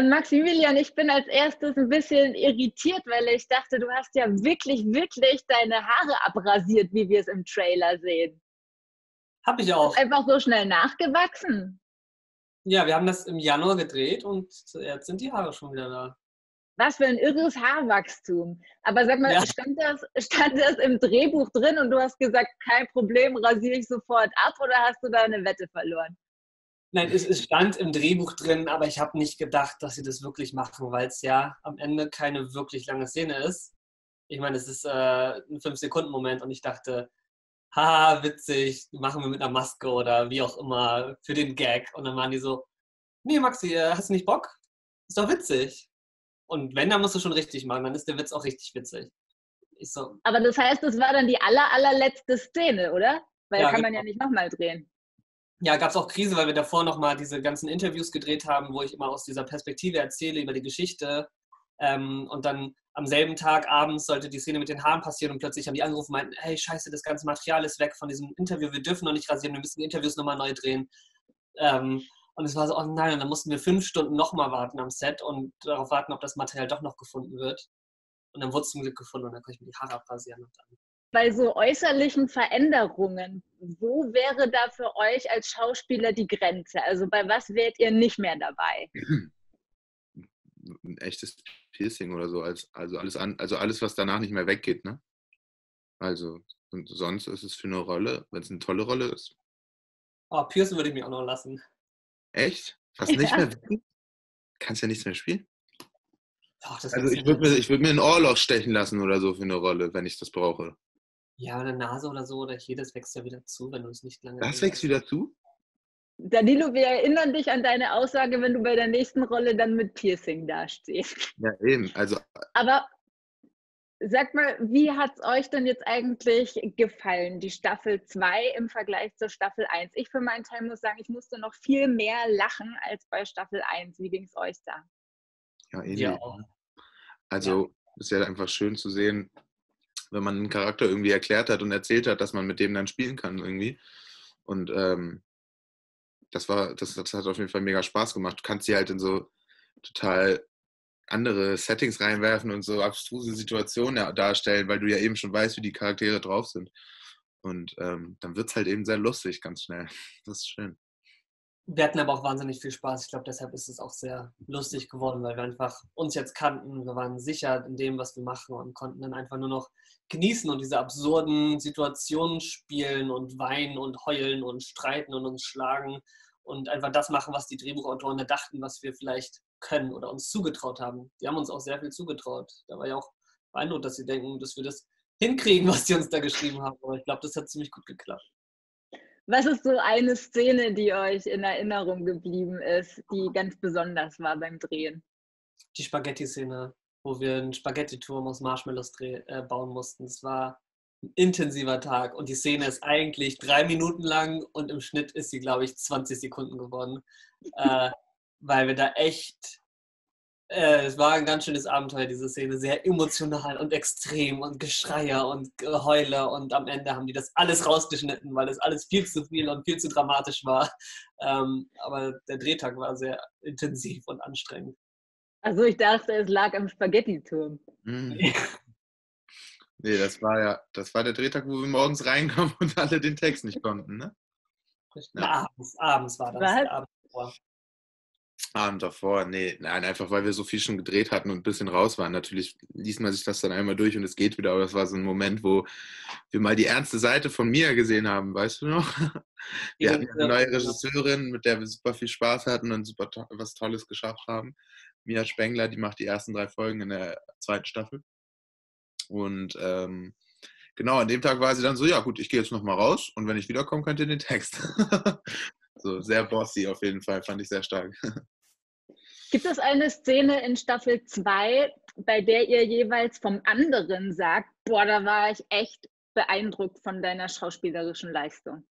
Maximilian, ich bin als erstes ein bisschen irritiert, weil ich dachte, du hast ja wirklich, wirklich deine Haare abrasiert, wie wir es im Trailer sehen. Hab ich Ist auch. einfach so schnell nachgewachsen. Ja, wir haben das im Januar gedreht und jetzt sind die Haare schon wieder da. Was für ein irres Haarwachstum. Aber sag mal, Ja, stand das im Drehbuch drin und du hast gesagt, kein Problem, rasiere ich sofort ab oder hast du da eine Wette verloren? nein, es stand im Drehbuch drin, aber ich habe nicht gedacht, dass sie das wirklich machen, weil es ja am Ende keine wirklich lange Szene ist. Ich meine, es ist ein 5-Sekunden-Moment und ich dachte, haha, witzig, machen wir mit einer Maske oder wie auch immer für den Gag. Und dann waren die so, nee, Maxi, hast du nicht Bock? Ist doch witzig. Und wenn, dann musst du schon richtig machen, dann ist der Witz auch richtig witzig. Ich so, Aber das heißt, das war dann die allerletzte Szene, oder? Weil ja, kann man ja genau. nicht nochmal drehen. Ja, gab es auch Krise, weil wir davor nochmal diese ganzen Interviews gedreht haben, wo ich immer aus dieser Perspektive erzähle über die Geschichte. Und dann am selben Tag abends sollte die Szene mit den Haaren passieren und plötzlich haben die angerufen und meinten, hey, scheiße, das ganze Material ist weg von diesem Interview, wir dürfen noch nicht rasieren, wir müssen die Interviews nochmal neu drehen. Und es war so, oh nein, und dann mussten wir 5 Stunden nochmal warten am Set und darauf warten, ob das Material doch noch gefunden wird. Und dann wurde es zum Glück gefunden und dann konnte ich mir die Haare abrasieren. Und dann Bei so äußerlichen Veränderungen, wo wäre da für euch als Schauspieler die Grenze? Also bei was wärt ihr nicht mehr dabei? Ein echtes Piercing oder so, also alles, was danach nicht mehr weggeht, ne? Also, und sonst ist es für eine Rolle, wenn es eine tolle Rolle ist. oh, Piercen würde ich mir auch noch lassen. Echt? Fast nicht Ja. mehr weg? Kannst ja nichts mehr spielen. Ach, das Also wächst ich ja wieder würde mir, zu. ich würd mir ein Ohrloch stechen lassen oder so für eine Rolle, wenn ich das brauche. Ja, eine Nase oder so, oder hier, das wächst ja wieder zu, wenn du es nicht lange Das drin wächst lässt. wieder zu? Danilo, wir erinnern dich an deine Aussage, wenn du bei der nächsten Rolle dann mit Piercing dastehst. Ja, eben. Also, Aber sag mal, wie hat es euch denn jetzt eigentlich gefallen, die Staffel 2 im Vergleich zur Staffel 1? Ich für meinen Teil muss sagen, ich musste noch viel mehr lachen als bei Staffel 1. Wie ging es euch da? ja, Wir ähnlich. auch. Ja. Also, ist ja einfach schön zu sehen, wenn man einen Charakter irgendwie erklärt hat und erzählt hat, dass man mit dem dann spielen kann irgendwie. Und das hat auf jeden Fall mega Spaß gemacht. Du kannst sie halt in so total andere Settings reinwerfen und so abstruse Situationen darstellen, weil du ja eben schon weißt, wie die Charaktere drauf sind. Und dann wird es halt eben sehr lustig, ganz schnell. Das ist schön. Wir hatten aber auch wahnsinnig viel Spaß. Ich glaube, deshalb ist es auch sehr lustig geworden, weil wir einfach uns jetzt kannten. Wir waren sicher in dem, was wir machen und konnten dann einfach nur noch genießen und diese absurden Situationen spielen und weinen und heulen und streiten und uns schlagen und einfach das machen, was die Drehbuchautoren da dachten, was wir vielleicht können oder uns zugetraut haben. Die haben uns auch sehr viel zugetraut. Da war ja auch beeindruckt, dass sie denken, dass wir das hinkriegen, was die uns da geschrieben haben. Aber ich glaube, das hat ziemlich gut geklappt. Was ist so eine Szene, die euch in Erinnerung geblieben ist, die ganz besonders war beim Drehen? Die Spaghetti-Szene, wo wir einen Spaghetti-Turm aus Marshmallows bauen mussten. Das war ein intensiver Tag und die Szene ist eigentlich 3 Minuten lang und im Schnitt ist sie, glaube ich, 20 Sekunden geworden, äh, weil wir da echt, es war ein ganz schönes Abenteuer, diese Szene, sehr emotional und extrem und Geschreie und Geheule und am Ende haben die das alles rausgeschnitten, weil das alles viel zu viel und viel zu dramatisch war. Aber der Drehtag war sehr intensiv und anstrengend. Also ich dachte, es lag am Spaghettiturm. Mhm. Nee, das war der Drehtag, wo wir morgens reinkommen und alle den Text nicht konnten, ne? Ja. Abends war das, Was? der Abend davor. Abend davor, nee, nein, einfach weil wir so viel schon gedreht hatten und ein bisschen raus waren. Natürlich liest man sich das dann einmal durch und es geht wieder, aber das war so ein Moment, wo wir mal die ernste Seite von Mia gesehen haben, weißt du noch? Wir hatten ja eine neue Regisseurin, mit der wir super viel Spaß hatten und super was Tolles geschafft haben. Mia Spengler, die macht die ersten 3 Folgen in der 2. Staffel. Und genau, an dem Tag war sie dann so, ja gut, ich gehe jetzt nochmal raus und wenn ich wiederkomme, könnt ihr den Text. So, sehr bossy auf jeden Fall, fand ich sehr stark. Gibt es eine Szene in Staffel 2, bei der ihr jeweils vom anderen sagt, boah, da war ich echt beeindruckt von deiner schauspielerischen Leistung?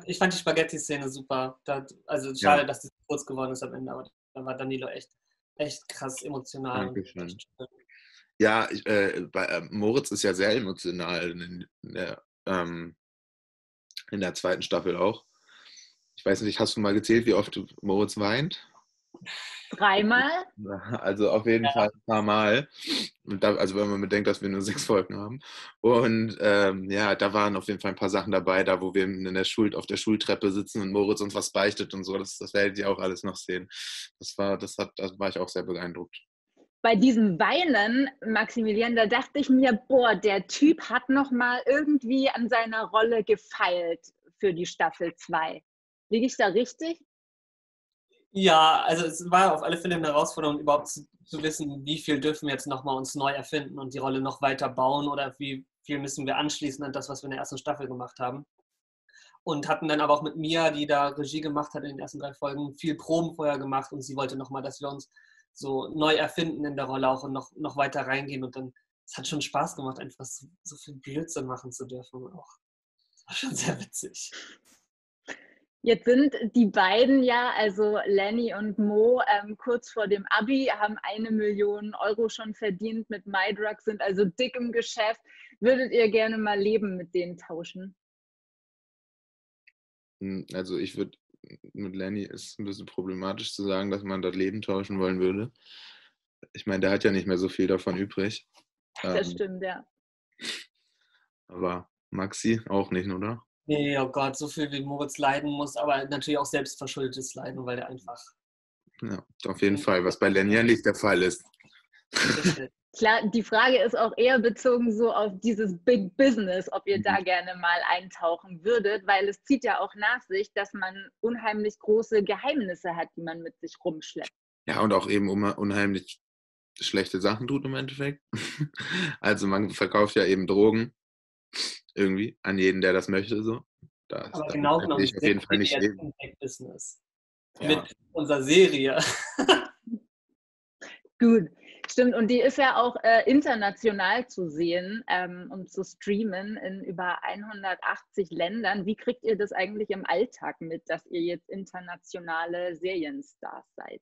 Ich fand die Spaghetti-Szene super. Also Ja, schade, dass das kurz geworden ist am Ende, aber da war Danilo echt krass emotional und danke schön. echt schön. Ja, Moritz ist ja sehr emotional in der 2. Staffel auch. Ich weiß nicht, hast du mal gezählt, wie oft Moritz weint? Dreimal? Also auf jeden Fall ein paar Mal. Und da, also wenn man bedenkt, dass wir nur 6 Folgen haben. Und ja, da waren auf jeden Fall ein paar Sachen dabei, da wo wir auf der Schultreppe sitzen und Moritz uns was beichtet und so. Das werdet ihr auch alles noch sehen. Da war ich auch sehr beeindruckt. Bei diesem Weinen, Maximilian, da dachte ich mir, boah, der Typ hat noch mal irgendwie an seiner Rolle gefeilt für die Staffel 2. Liege ich da richtig? Ja, also es war auf alle Fälle eine Herausforderung, überhaupt zu wissen, wie viel dürfen wir jetzt nochmal uns neu erfinden und die Rolle noch weiter bauen oder wie viel müssen wir anschließen an das, was wir in der ersten Staffel gemacht haben. Und hatten dann aber auch mit Mia, die da Regie gemacht hat in den ersten 3 Folgen, viel Proben vorher gemacht und sie wollte nochmal, dass wir uns so neu erfinden in der Rolle auch und noch weiter reingehen. Und dann, es hat schon Spaß gemacht, einfach so viel Blödsinn machen zu dürfen. Auch. Das war schon sehr witzig. Jetzt sind die beiden ja, also Lenny und Mo, kurz vor dem Abi, haben 1 Million Euro schon verdient mit MyDrug, sind also dick im Geschäft. Würdet ihr gerne mal Leben mit denen tauschen? Also ich würde, mit Lenny ist ein bisschen problematisch zu sagen, dass man das Leben tauschen wollen würde. Ich meine, der hat ja nicht mehr so viel davon übrig. Das stimmt, ja. Aber Maxi auch nicht, oder? Nee, oh Gott, so viel wie Moritz leiden muss, aber natürlich auch selbstverschuldetes Leiden, weil der einfach... Ja, auf jeden Fall, was bei Lenny ja nicht der Fall ist. Klar, die Frage ist auch eher bezogen so auf dieses Big Business, ob ihr da gerne mal eintauchen würdet, weil es zieht ja auch nach sich, dass man unheimlich große Geheimnisse hat, die man mit sich rumschleppt. Ja, und auch eben unheimlich schlechte Sachen tut im Endeffekt. Also man verkauft ja eben Drogen irgendwie an jeden, der das möchte. So. Aber genau genommen ich auf jeden Fall nicht leben. Business. Ja. Mit unserer Serie. Gut, stimmt. Und die ist ja auch international zu sehen und zu streamen in über 180 Ländern. Wie kriegt ihr das eigentlich im Alltag mit, dass ihr jetzt internationale Serienstars seid?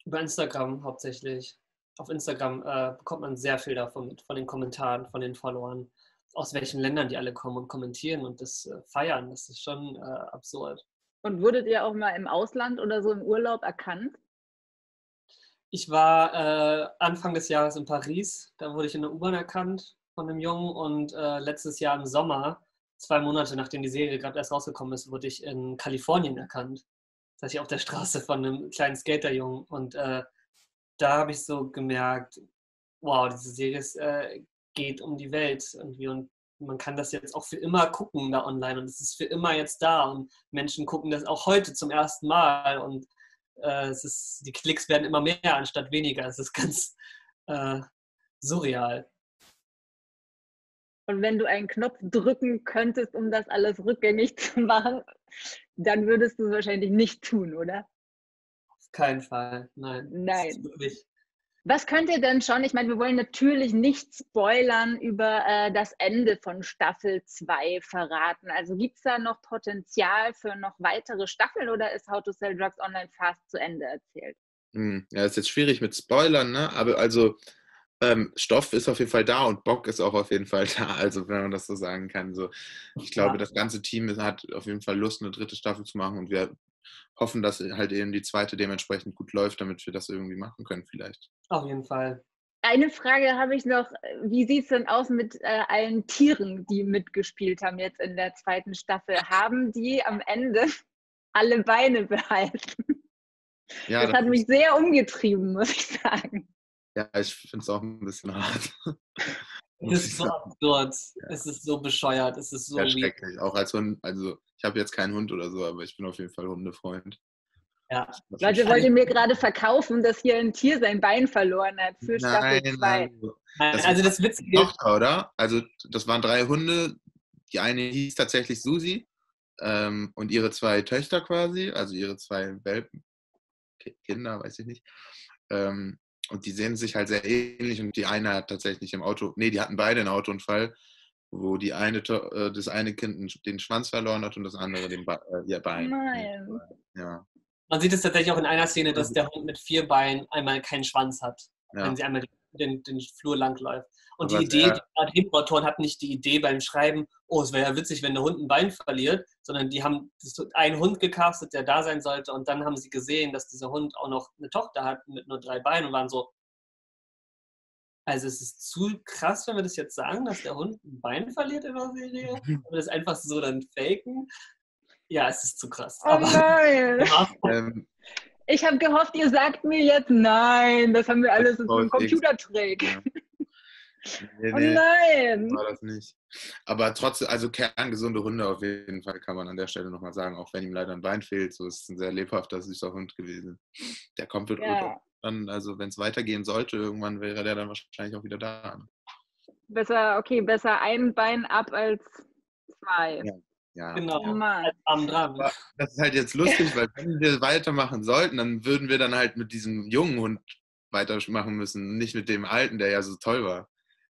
Über Instagram hauptsächlich. Auf Instagram bekommt man sehr viel davon mit, von den Kommentaren, von den Followern, aus welchen Ländern die alle kommen und kommentieren und das feiern. Das ist schon absurd. Und wurdet ihr auch mal im Ausland oder so im Urlaub erkannt? Ich war Anfang des Jahres in Paris, da wurde ich in der U-Bahn erkannt von einem Jungen und letztes Jahr im Sommer, 2 Monate nachdem die Serie gerade erst rausgekommen ist, wurde ich in Kalifornien erkannt. Das heißt, ich auf der Straße von einem kleinen Skaterjungen und da habe ich so gemerkt, wow, diese Serie geht um die Welt irgendwie und man kann das jetzt auch für immer gucken da online und es ist für immer jetzt da und Menschen gucken das auch heute zum ersten Mal und die Klicks werden immer mehr anstatt weniger. Es ist ganz surreal. Und wenn du einen Knopf drücken könntest, um das alles rückgängig zu machen, dann würdest du es wahrscheinlich nicht tun, oder? Auf keinen Fall, nein. Nein. Was könnt ihr denn schon, ich meine, wir wollen natürlich nicht spoilern über das Ende von Staffel 2 verraten. Also gibt es da noch Potenzial für noch weitere Staffeln oder ist How to Sell Drugs Online fast zu Ende erzählt? Ja, ist jetzt schwierig mit Spoilern, ne? Aber also Stoff ist auf jeden Fall da und Bock ist auch auf jeden Fall da, also wenn man das so sagen kann. So, ich glaube, das ganze Team hat auf jeden Fall Lust, eine 3. Staffel zu machen und wir hoffen, dass halt eben die 2. dementsprechend gut läuft, damit wir das irgendwie machen können vielleicht. Auf jeden Fall. Eine Frage habe ich noch, wie sieht es denn aus mit allen Tieren, die mitgespielt haben jetzt in der 2. Staffel? Haben die am Ende alle Beine behalten? Ja, das hat mich sehr umgetrieben, muss ich sagen. Ja, ich finde es auch ein bisschen hart. Es ist so absurd, ja. Es ist so bescheuert, es ist so schrecklich. Auch als Hund, also ich habe jetzt keinen Hund oder so, aber ich bin auf jeden Fall Hundefreund. Ja. Leute, wollt ihr mir gerade verkaufen, dass hier ein Tier sein Bein verloren hat für Staffel 2? Also das Witzige ist, oder? Also das waren 3 Hunde. Die eine hieß tatsächlich Susi und ihre 2 Töchter quasi, also ihre 2 Welpen, Kinder, weiß ich nicht. Und die sehen sich halt sehr ähnlich und die eine hat tatsächlich die hatten beide einen Autounfall, wo das eine Kind den Schwanz verloren hat und das andere ihr Bein. Nein. Ja. Man sieht es tatsächlich auch in einer Szene, dass der Hund mit 4 Beinen einmal keinen Schwanz hat, wenn sie einmal den Flur langläuft. Und Aber die Idee, die Drehbuchautoren hatten nicht die Idee beim Schreiben, oh, es wäre ja witzig, wenn der Hund ein Bein verliert, sondern die haben einen Hund gecastet, der da sein sollte, und dann haben sie gesehen, dass dieser Hund auch noch eine Tochter hat mit nur 3 Beinen und waren so, also es ist zu krass, wenn wir das jetzt sagen, dass der Hund ein Bein verliert in der Serie und das einfach so dann faken. Ja, es ist zu krass. Oh nein! Ich habe gehofft, ihr sagt mir jetzt, nein, das haben wir alles in so einem Computertrick. Ja. Nee, oh nein! War das nicht. Aber trotzdem, also kerngesunde Hunde auf jeden Fall, kann man an der Stelle nochmal sagen, auch wenn ihm leider ein Bein fehlt, so ist es ein sehr lebhafter, süßer Hund gewesen. Der kommt dann, also wenn es weitergehen sollte, irgendwann wäre der dann wahrscheinlich auch wieder da. Besser ein Bein ab als 2. Ja. Genau, Mann. Aber das ist halt jetzt lustig, weil wenn wir weitermachen sollten, dann würden wir dann halt mit diesem jungen Hund weitermachen müssen, nicht mit dem alten, der ja so toll war.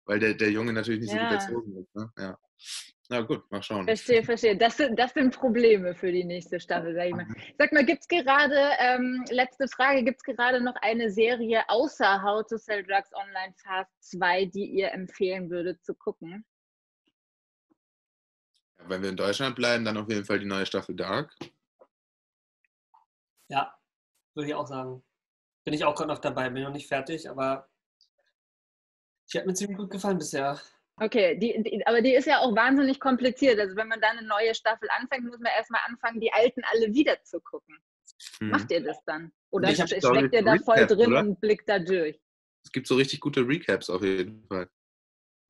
Weil der Junge natürlich nicht so gut erzogen ist. Ne? Ja. Na gut, mal schauen. Verstehe. Das sind Probleme für die nächste Staffel, sag ich mal. Sag mal, gibt es gerade, letzte Frage, gibt es gerade noch eine Serie außer How to Sell Drugs Online Fast 2, die ihr empfehlen würdet zu gucken? Ja, wenn wir in Deutschland bleiben, dann auf jeden Fall die neue Staffel Dark. Ja, würde ich auch sagen. Bin ich auch gerade noch dabei, bin noch nicht fertig, aber die hat mir ziemlich gut gefallen bisher. Okay, aber die ist ja auch wahnsinnig kompliziert. Also wenn man dann eine neue Staffel anfängt, muss man erstmal anfangen, die alten alle wieder zu gucken. Macht ihr das dann? Oder steckt ihr da voll drin oder? Und blickt da durch? Es gibt so richtig gute Recaps auf jeden Fall.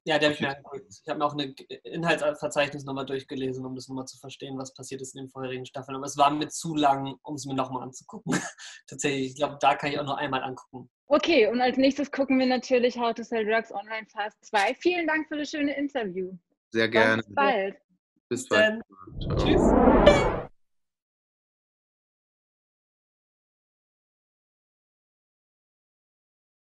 Ja, der habe ich mir angeguckt. Ich habe mir auch ein Inhaltsverzeichnis nochmal durchgelesen, um das nochmal zu verstehen, was passiert ist in den vorherigen Staffeln. Aber es war mir zu lang, um es mir nochmal anzugucken. Tatsächlich, ich glaube, da kann ich auch noch einmal angucken. Okay, und als nächstes gucken wir natürlich How to Sell Drugs Online Fast 2. Vielen Dank für das schöne Interview. Sehr gerne. Bis bald. Bis bald. Tschüss.